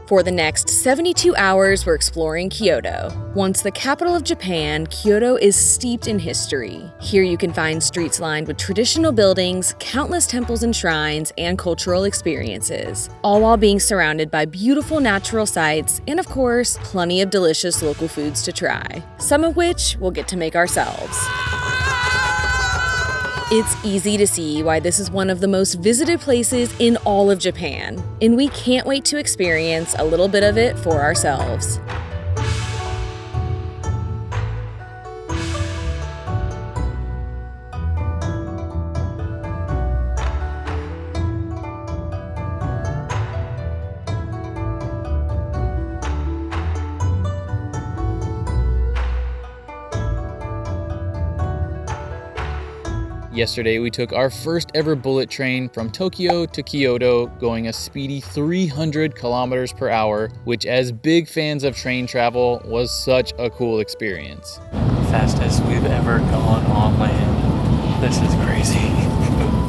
For the next 72 hours, we're exploring Kyoto. Once the capital of Japan, Kyoto is steeped in history. Here you can find streets lined with traditional buildings, countless temples and shrines, and cultural experiences, all while being surrounded by beautiful natural sights and, of course, plenty of delicious local foods to try, some of which we'll get to make ourselves. It's easy to see why this is one of the most visited places in all of Japan, and we can't wait to experience a little bit of it for ourselves. Yesterday, we took our first ever bullet train from Tokyo to Kyoto, going a speedy 300 kilometers per hour, which as big fans of train travel was such a cool experience. Fastest we've ever gone on land. This is crazy.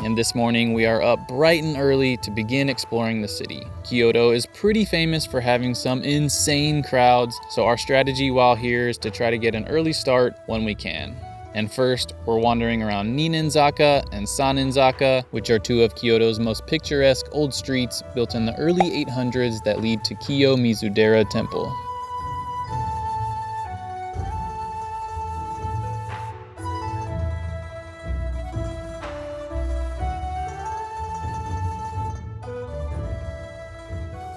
And this morning, we are up bright and early to begin exploring the city. Kyoto is pretty famous for having some insane crowds, so our strategy while here is to try to get an early start when we can. And first, we're wandering around Ninenzaka and Sannenzaka, which are two of Kyoto's most picturesque old streets built in the early 800s that lead to Kiyomizu-dera Temple.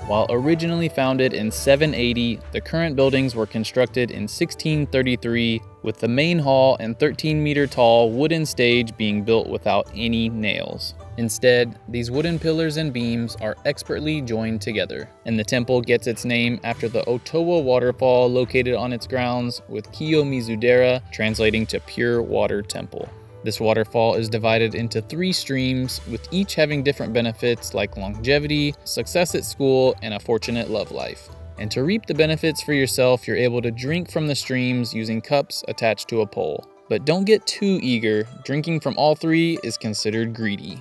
While originally founded in 780, the current buildings were constructed in 1633, with the main hall and 13-meter-tall wooden stage being built without any nails. Instead, these wooden pillars and beams are expertly joined together, and the temple gets its name after the Otowa waterfall located on its grounds, with Kiyomizu-dera translating to pure water temple. This waterfall is divided into 3 streams, with each having different benefits like longevity, success at school, and a fortunate love life. And to reap the benefits for yourself, you're able to drink from the streams using cups attached to a pole. But don't get too eager. Drinking from all 3 is considered greedy.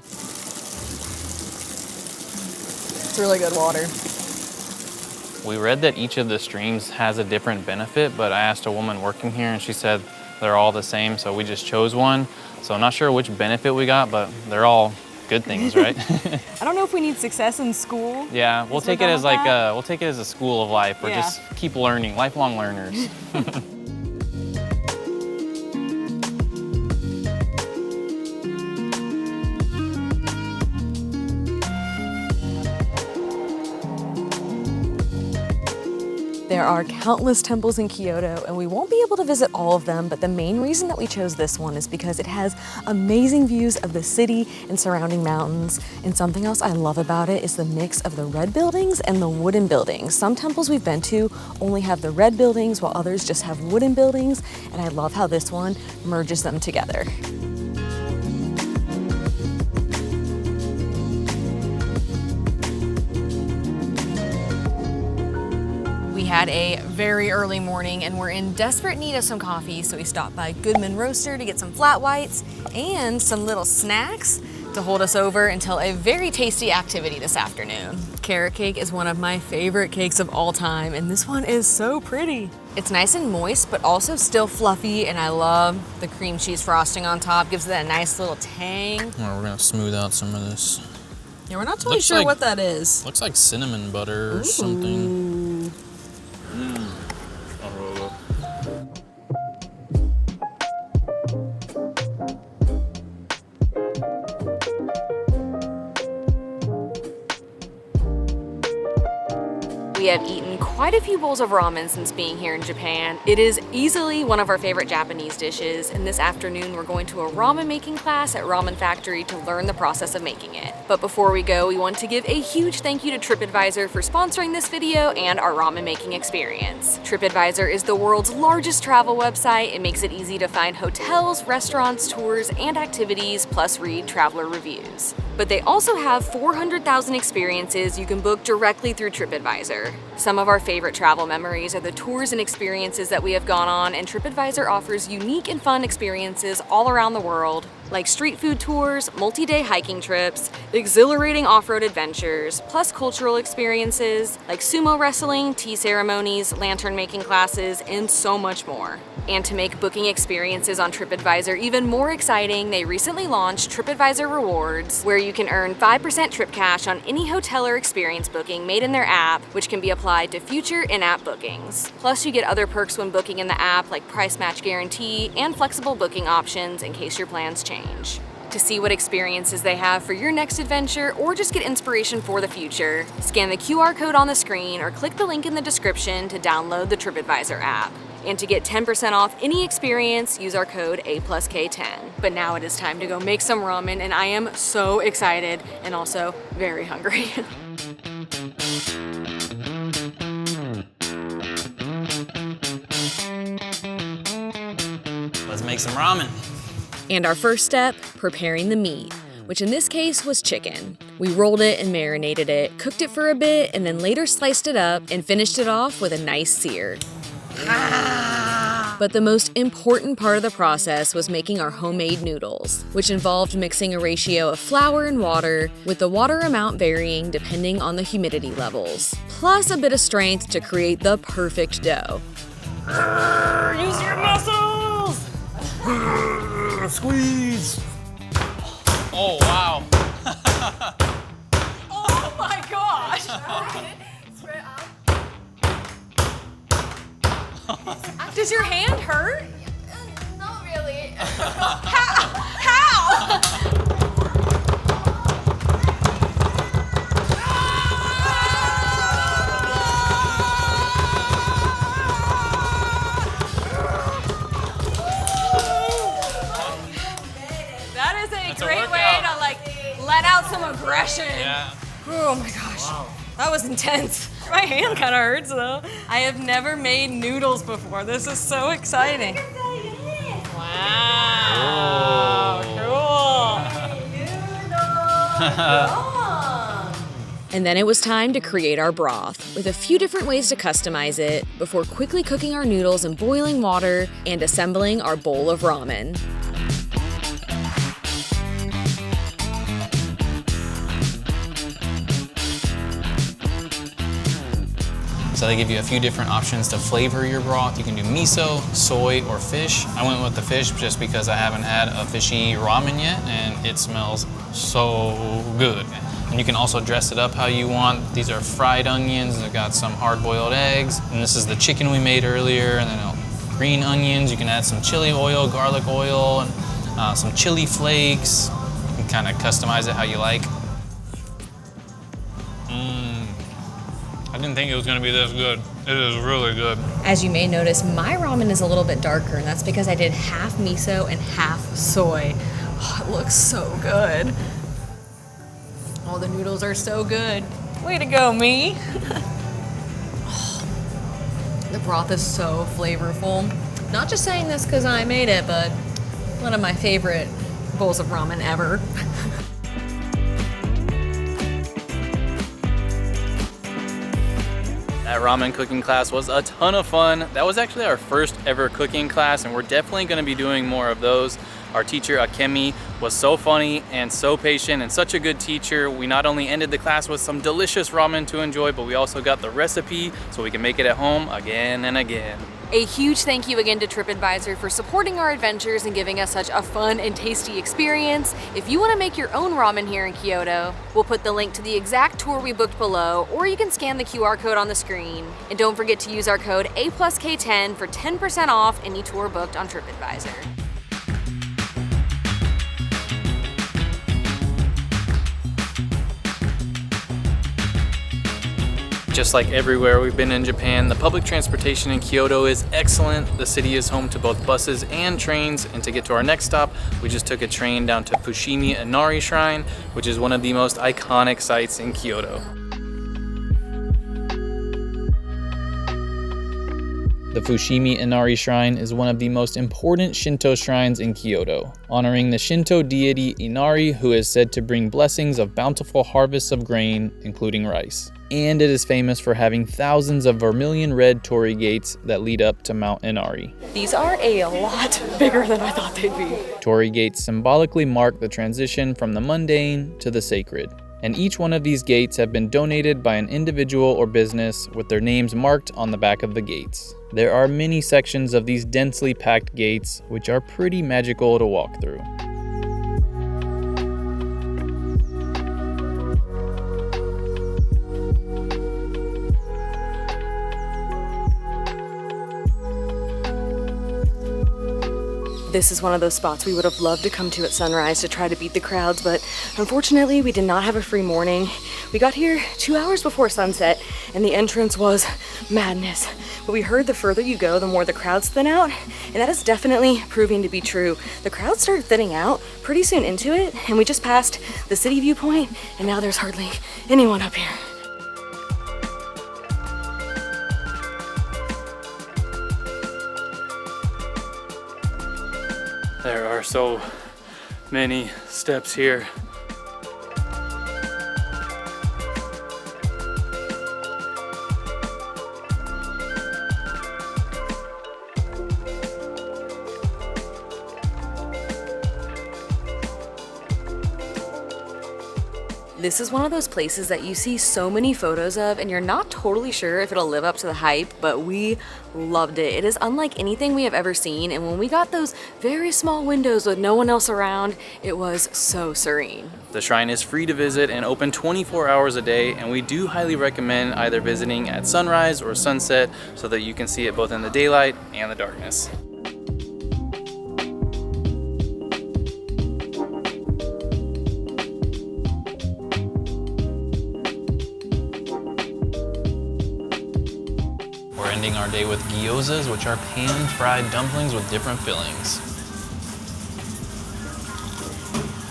It's really good water. We read that each of the streams has a different benefit, but I asked a woman working here and she said they're all the same, so we just chose one. So I'm not sure which benefit we got, but they're all good things, right? I don't know if we need success in school. Yeah, we'll take it as we'll take it as a school of life. We're just keep learning, lifelong learners. There are countless temples in Kyoto, and we won't be able to visit all of them, but the main reason that we chose this one is because it has amazing views of the city and surrounding mountains. And something else I love about it is the mix of the red buildings and the wooden buildings. Some temples we've been to only have the red buildings, while others just have wooden buildings, and I love how this one merges them together. We had a very early morning and we're in desperate need of some coffee, so we stopped by Goodman Roaster to get some flat whites and some little snacks to hold us over until a very tasty activity this afternoon. Carrot cake is one of my favorite cakes of all time, and this one is so pretty. It's nice and moist, but also still fluffy, and I love the cream cheese frosting on top. Gives it a nice little tang. Well, we're gonna smooth out some of this. Yeah, we're not totally sure what that is. Looks like cinnamon butter or something. We have eaten quite a few bowls of ramen since being here in Japan. It is easily one of our favorite Japanese dishes, and this afternoon we're going to a ramen making class at Ramen Factory to learn the process of making it. But before we go, we want to give a huge thank you to Tripadvisor for sponsoring this video and our ramen making experience. Tripadvisor is the world's largest travel website. It makes it easy to find hotels, restaurants, tours, and activities, plus read traveler reviews. But they also have 400,000 experiences you can book directly through Tripadvisor. Some of our favorite travel memories are the tours and experiences that we have gone on, and Tripadvisor offers unique and fun experiences all around the world, like street food tours, multi-day hiking trips, exhilarating off-road adventures, plus cultural experiences like sumo wrestling, tea ceremonies, lantern making classes, and so much more. And to make booking experiences on Tripadvisor even more exciting, they recently launched Tripadvisor Rewards, where you can earn 5% trip cash on any hotel or experience booking made in their app, which can be applied to future in-app bookings. Plus, you get other perks when booking in the app, like price match guarantee and flexible booking options in case your plans change. To see what experiences they have for your next adventure or just get inspiration for the future, scan the QR code on the screen or click the link in the description to download the Tripadvisor app. And to get 10% off any experience, use our code A+K10. But now it is time to go make some ramen, and I am so excited and also very hungry. Let's make some ramen. And our first step, preparing the meat, which in this case was chicken. We rolled it and marinated it, cooked it for a bit, and then later sliced it up and finished it off with a nice sear. But the most important part of the process was making our homemade noodles, which involved mixing a ratio of flour and water, with the water amount varying depending on the humidity levels, plus a bit of strength to create the perfect dough. Use your muscles! Squeeze! Oh, wow. Oh my gosh! Does your hand hurt? Not really. How? That is a great way to let out some aggression. Yeah. Oh my gosh. Wow. That was intense. My hand kind of hurts though. I have never made noodles before. This is so exciting. Wow. Cool. And then it was time to create our broth, with a few different ways to customize it, before quickly cooking our noodles in boiling water and assembling our bowl of ramen. So they give you a few different options to flavor your broth. You can do miso, soy, or fish. I went with the fish just because I haven't had a fishy ramen yet, and it smells so good. And you can also dress it up how you want. These are fried onions. They've got some hard-boiled eggs. And this is the chicken we made earlier. And then green onions. You can add some chili oil, garlic oil, and some chili flakes. You can kind of customize it how you like. I didn't think it was gonna be this good. It is really good. As you may notice, my ramen is a little bit darker, and that's because I did half miso and half soy. Oh, it looks so good. Oh, the noodles are so good. Way to go, me. Oh, the broth is so flavorful. Not just saying this because I made it, but one of my favorite bowls of ramen ever. That ramen cooking class was a ton of fun. That was actually our first ever cooking class, and we're definitely gonna be doing more of those. Our teacher, Akemi, was so funny and so patient and such a good teacher. We not only ended the class with some delicious ramen to enjoy, but we also got the recipe so we can make it at home again and again. A huge thank you again to Tripadvisor for supporting our adventures and giving us such a fun and tasty experience. If you want to make your own ramen here in Kyoto, we'll put the link to the exact tour we booked below, or you can scan the QR code on the screen. And don't forget to use our code A+K10 for 10% off any tour booked on Tripadvisor. Just like everywhere we've been in Japan, the public transportation in Kyoto is excellent. The city is home to both buses and trains, and to get to our next stop, we just took a train down to Fushimi Inari Shrine, which is one of the most iconic sites in Kyoto. The Fushimi Inari Shrine is one of the most important Shinto shrines in Kyoto, honoring the Shinto deity Inari, who is said to bring blessings of bountiful harvests of grain, including rice. And it is famous for having thousands of vermilion red torii gates that lead up to Mount Inari. These are a lot bigger than I thought they'd be. Torii gates symbolically mark the transition from the mundane to the sacred. And each one of these gates have been donated by an individual or business with their names marked on the back of the gates. There are many sections of these densely packed gates, which are pretty magical to walk through. This is one of those spots we would have loved to come to at sunrise to try to beat the crowds, but unfortunately we did not have a free morning. We got here 2 hours before sunset and the entrance was madness. But we heard the further you go, the more the crowds thin out, and that is definitely proving to be true. The crowds started thinning out pretty soon into it, and we just passed the city viewpoint, and now there's hardly anyone up here. There are so many steps here. This is one of those places that you see so many photos of and you're not totally sure if it'll live up to the hype, but we loved it. It is unlike anything we have ever seen, and when we got those very small windows with no one else around, it was so serene. The shrine is free to visit and open 24 hours a day, and we do highly recommend either visiting at sunrise or sunset so that you can see it both in the daylight and the darkness. We're ending our day with gyozas, which are pan-fried dumplings with different fillings.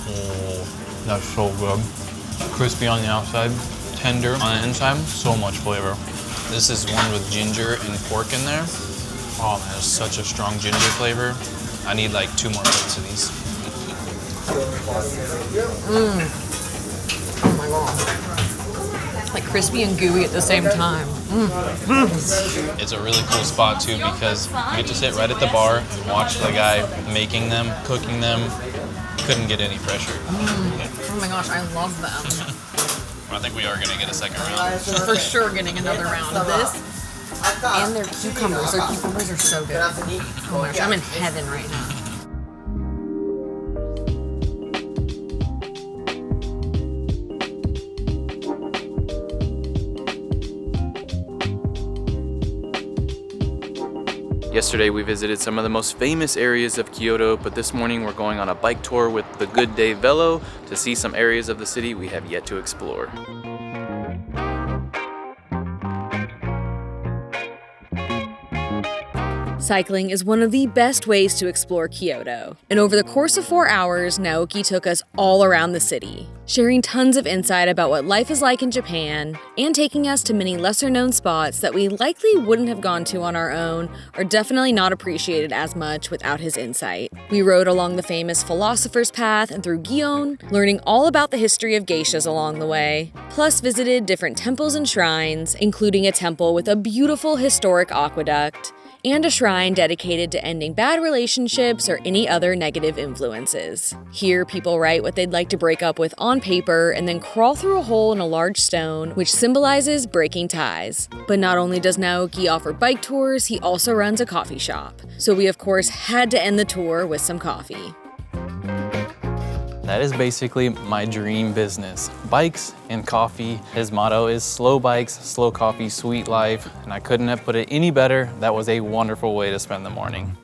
Oh, that's so good. Crispy on the outside, tender on the inside, so much flavor. This is one with ginger and pork in there. Oh man, it's such a strong ginger flavor. I need like 2 more plates of these. Oh my god. Like crispy and gooey at the same time. It's a really cool spot too because you get to sit right at the bar and watch the guy making them, cooking them. Couldn't get any fresher. Oh my gosh, I love them. I think we are gonna get a second round. For sure getting another round of this. And their cucumbers. Their cucumbers are so good. Oh my gosh, I'm in heaven right now. Yesterday we visited some of the most famous areas of Kyoto, but this morning we're going on a bike tour with the Good Day Velo to see some areas of the city we have yet to explore. Cycling is one of the best ways to explore Kyoto. And over the course of 4 hours, Naoki took us all around the city, sharing tons of insight about what life is like in Japan, and taking us to many lesser-known spots that we likely wouldn't have gone to on our own, or definitely not appreciated as much without his insight. We rode along the famous Philosopher's Path and through Gion, learning all about the history of geishas along the way, plus visited different temples and shrines, including a temple with a beautiful historic aqueduct, and a shrine dedicated to ending bad relationships or any other negative influences. Here, people write what they'd like to break up with on paper and then crawl through a hole in a large stone, which symbolizes breaking ties. But not only does Naoki offer bike tours, he also runs a coffee shop. So we of course had to end the tour with some coffee. That is basically my dream business. Bikes and coffee. His motto is slow bikes, slow coffee, sweet life. And I couldn't have put it any better. That was a wonderful way to spend the morning.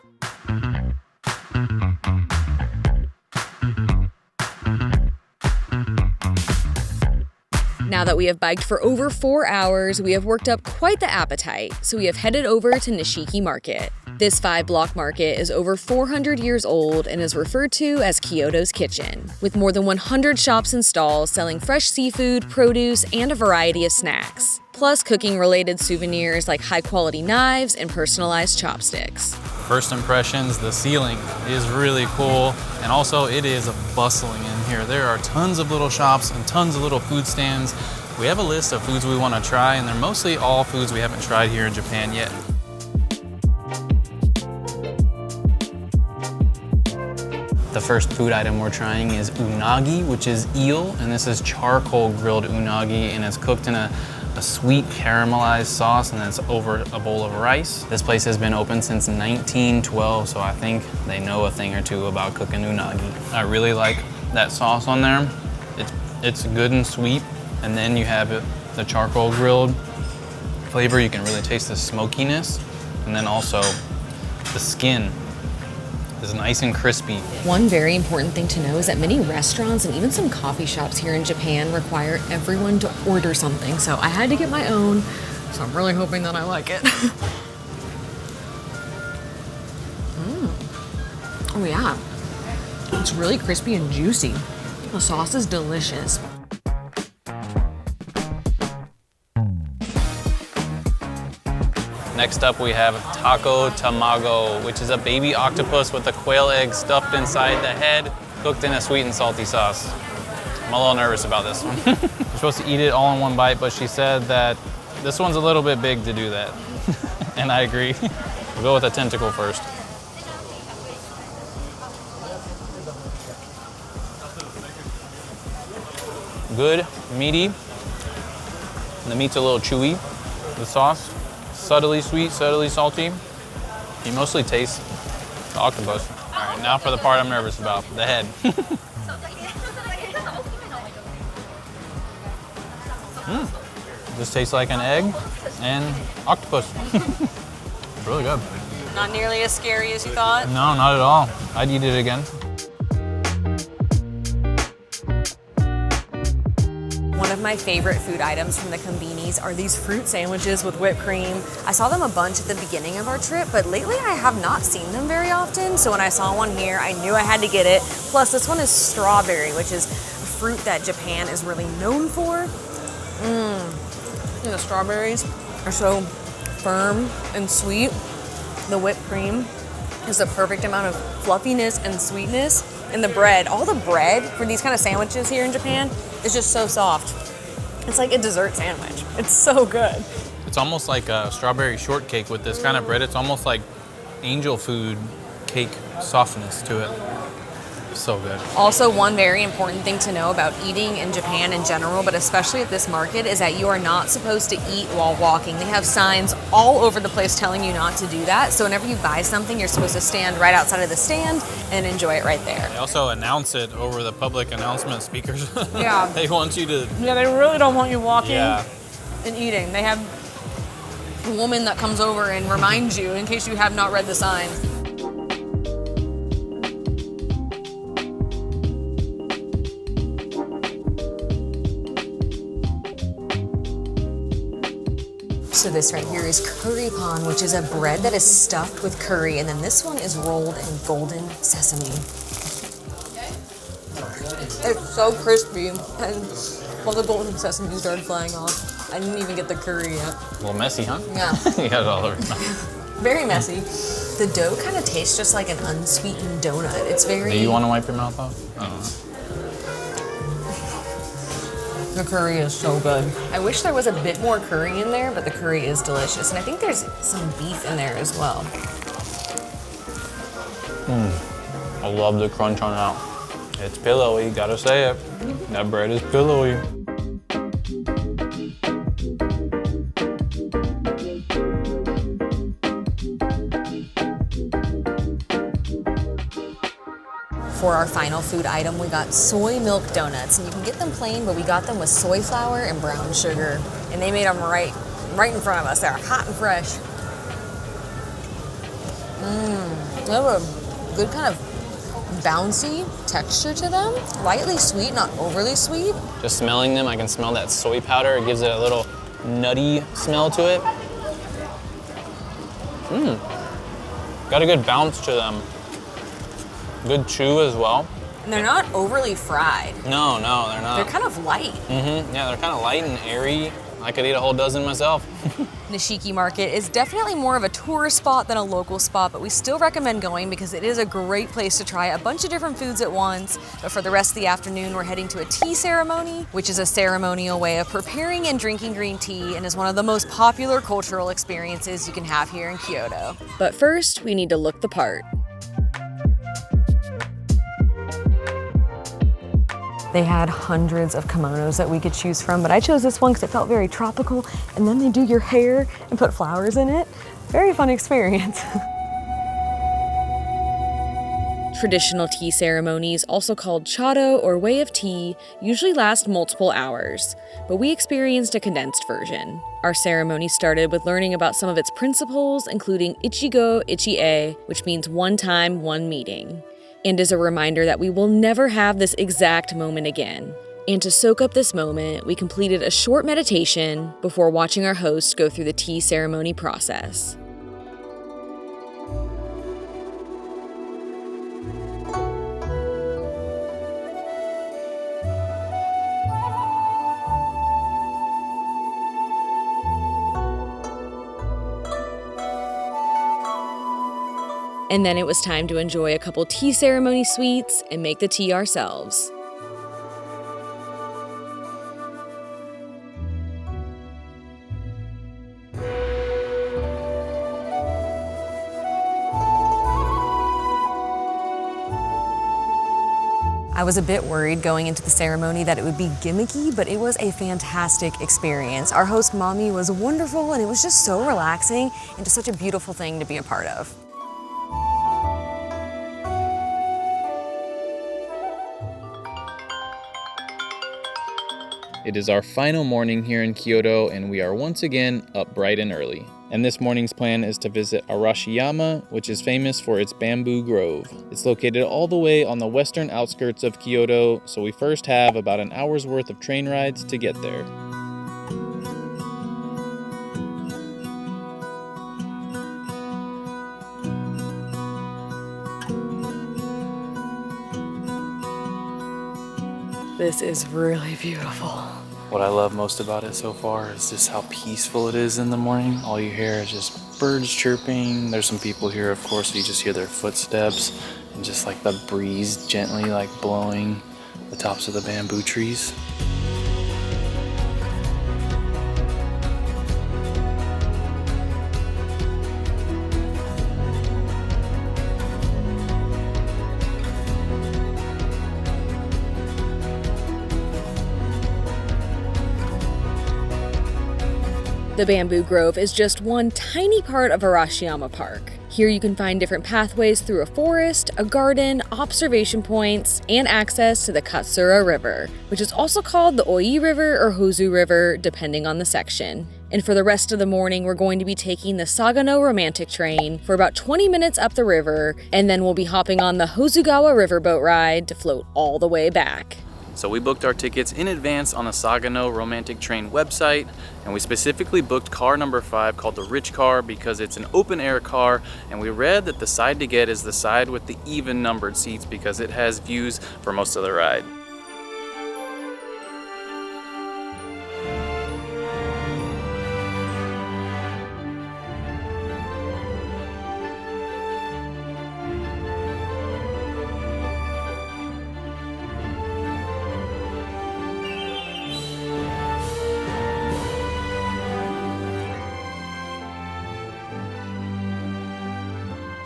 Now that we have biked for over 4 hours, we have worked up quite the appetite, so we have headed over to Nishiki Market. This 5-block market is over 400 years old and is referred to as Kyoto's kitchen, with more than 100 shops and stalls selling fresh seafood, produce, and a variety of snacks. plus cooking-related souvenirs like high-quality knives and personalized chopsticks. First impressions, the ceiling is really cool, and also it is bustling in here. There are tons of little shops and tons of little food stands. We have a list of foods we want to try, and they're mostly all foods we haven't tried here in Japan yet. The first food item we're trying is unagi, which is eel, and this is charcoal grilled unagi, and it's cooked in a sweet caramelized sauce, and it's over a bowl of rice. This place has been open since 1912, so I think they know a thing or two about cooking unagi. I really like that sauce on there. It's good and sweet, and then you have the charcoal grilled flavor. You can really taste the smokiness, and then also the skin is nice and crispy. One very important thing to know is that many restaurants and even some coffee shops here in Japan require everyone to order something, so I had to get my own, so I'm really hoping that I like it. Oh yeah, it's really crispy and juicy. The sauce is delicious. Next up we have taco tamago, which is a baby octopus with a quail egg stuffed inside the head, cooked in a sweet and salty sauce. I'm a little nervous about this one. You're supposed to eat it all in one bite, but she said that this one's a little bit big to do that. And I agree. We'll go with a tentacle first. Good, meaty. The meat's a little chewy. The sauce, subtly sweet, subtly salty. You mostly taste the octopus. All right, now for the part I'm nervous about, the head. This tastes like an egg and octopus. Really good. Not nearly as scary as you thought? No, not at all. I'd eat it again. One of my favorite food items from the konbinis are these fruit sandwiches with whipped cream. I saw them a bunch at the beginning of our trip, but lately I have not seen them very often. So when I saw one here, I knew I had to get it. Plus this one is strawberry, which is a fruit that Japan is really known for. The strawberries are so firm and sweet. The whipped cream is the perfect amount of fluffiness and sweetness. And the bread, all the bread for these kind of sandwiches here in Japan is just so soft. It's like a dessert sandwich. It's so good. It's almost like a strawberry shortcake with this kind of bread. It's almost like angel food cake softness to it. So good. Also, one very important thing to know about eating in Japan in general, but especially at this market, is that you are not supposed to eat while walking. They have signs all over the place telling you not to do that. So whenever you buy something, you're supposed to stand right outside of the stand and enjoy it right there. They also announce it over the public announcement speakers. Yeah. They want you to... Yeah, they really don't want you walking Yeah. and eating. They have a woman that comes over and reminds you in case you have not read the sign. So this right here is curry pan, which is a bread that is stuffed with curry, and then this one is rolled in golden sesame. It's so crispy, and all the golden sesame started flying off. I didn't even get the curry yet. A little messy, huh? Yeah. You got it all over. Very messy. The dough kind of tastes just like an unsweetened donut. It's very... Do you want to wipe your mouth off? Oh. The curry is so good. I wish there was a bit more curry in there, but the curry is delicious. And I think there's some beef in there as well. I love the crunch on that. It's pillowy, gotta say it. That bread is pillowy. For our final food item, we got soy milk donuts, and you can get them plain, but we got them with soy flour and brown sugar. And they made them right in front of us. They're hot and fresh. They have a good kind of bouncy texture to them. Lightly sweet, not overly sweet. Just smelling them, I can smell that soy powder. It gives it a little nutty smell to it. Got a good bounce to them. Good chew as well. And they're not overly fried. No, they're not. They're kind of light. Yeah, they're kind of light and airy. I could eat a whole dozen myself. Nishiki Market is definitely more of a tourist spot than a local spot, but we still recommend going because it is a great place to try a bunch of different foods at once. But for the rest of the afternoon, we're heading to a tea ceremony, which is a ceremonial way of preparing and drinking green tea and is one of the most popular cultural experiences you can have here in Kyoto. But first, we need to look the part. They had hundreds of kimonos that we could choose from, but I chose this one because it felt very tropical, and then they do your hair and put flowers in it. Very fun experience. Traditional tea ceremonies, also called chado or way of tea, usually last multiple hours, but we experienced a condensed version. Our ceremony started with learning about some of its principles, including ichigo ichi-e, which means one time, one meeting, and is a reminder that we will never have this exact moment again. And to soak up this moment, we completed a short meditation before watching our host go through the tea ceremony process. And then it was time to enjoy a couple tea ceremony sweets and make the tea ourselves. I was a bit worried going into the ceremony that it would be gimmicky, but it was a fantastic experience. Our host, Mommy, was wonderful, and it was just so relaxing and just such a beautiful thing to be a part of. It is our final morning here in Kyoto, and we are once again up bright and early. And this morning's plan is to visit Arashiyama, which is famous for its bamboo grove. It's located all the way on the western outskirts of Kyoto, so we first have about an hour's worth of train rides to get there. This is really beautiful. What I love most about it so far is just how peaceful it is in the morning. All you hear is just birds chirping. There's some people here, of course, so you just hear their footsteps and just like the breeze gently like blowing the tops of the bamboo trees. The bamboo grove is just one tiny part of Arashiyama Park. Here you can find different pathways through a forest, a garden, observation points, and access to the Katsura River, which is also called the Oi River or Hozu River, depending on the section. And for the rest of the morning, we're going to be taking the Sagano romantic train for about 20 minutes up the river, and then we'll be hopping on the Hozugawa riverboat ride to float all the way back. So we booked our tickets in advance on the Sagano romantic train website, and we specifically booked car number 5 called the Rich Car because it's an open air car, and we read that the side to get is the side with the even numbered seats because it has views for most of the ride.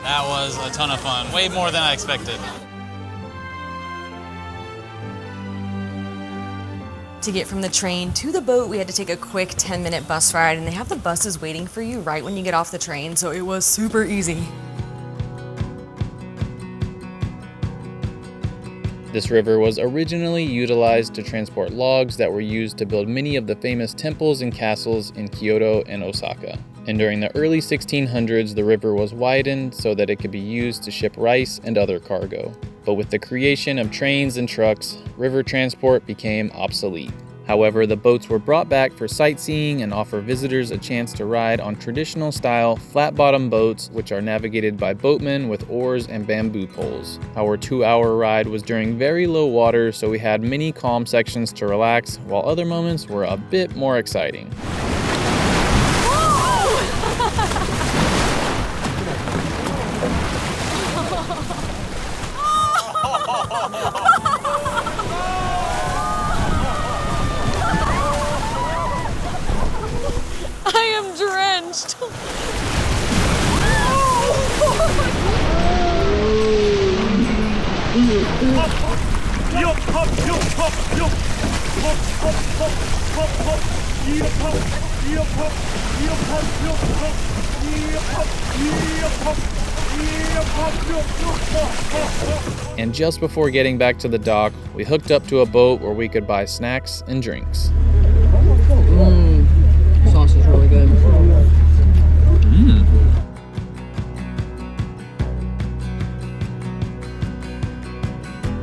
That was a ton of fun, way more than I expected. To get from the train to the boat, we had to take a quick 10-minute bus ride, and they have the buses waiting for you right when you get off the train, so it was super easy. This river was originally utilized to transport logs that were used to build many of the famous temples and castles in Kyoto and Osaka. And during the early 1600s, the river was widened so that it could be used to ship rice and other cargo. But with the creation of trains and trucks, river transport became obsolete. However, the boats were brought back for sightseeing and offer visitors a chance to ride on traditional style flat-bottom boats, which are navigated by boatmen with oars and bamboo poles. Our 2-hour ride was during very low water, so we had many calm sections to relax, while other moments were a bit more exciting. I am drenched. And just before getting back to the dock, we hooked up to a boat where we could buy snacks and drinks. Sauce is really good.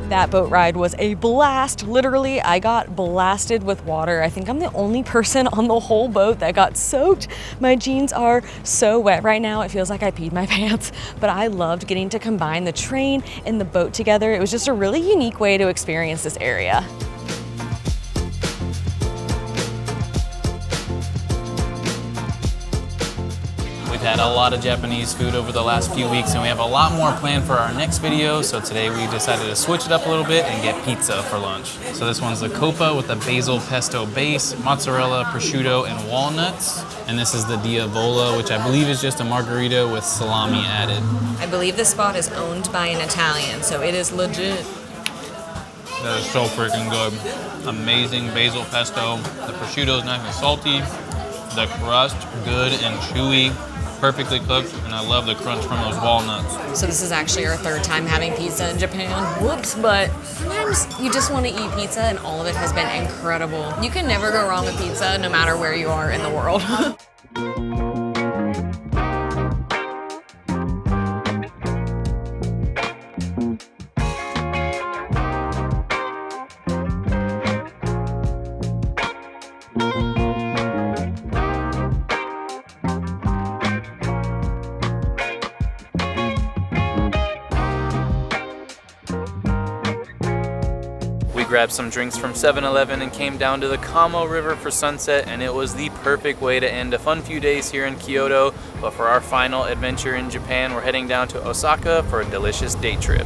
That boat ride was a blast. Literally, I got blasted with water. I think I'm the only person on the whole boat that got soaked. My jeans are so wet right now. It feels like I peed my pants, but I loved getting to combine the train and the boat together. It was just a really unique way to experience this area. We've had a lot of Japanese food over the last few weeks, and we have a lot more planned for our next video. So today we decided to switch it up a little bit and get pizza for lunch. So this one's the coppa with a basil pesto base, mozzarella, prosciutto, and walnuts. And this is the diavola, which I believe is just a margarita with salami added. I believe this spot is owned by an Italian, so it is legit. That is so freaking good. Amazing basil pesto. The prosciutto is nice and salty. The crust, good and chewy. Perfectly cooked, and I love the crunch from those walnuts. So this is actually our third time having pizza in Japan. Whoops, but sometimes you just want to eat pizza, and all of it has been incredible. You can never go wrong with pizza, no matter where you are in the world. Grabbed some drinks from 7-Eleven and came down to the Kamo River for sunset, and it was the perfect way to end a fun few days here in Kyoto. But for our final adventure in Japan, we're heading down to Osaka for a delicious day trip.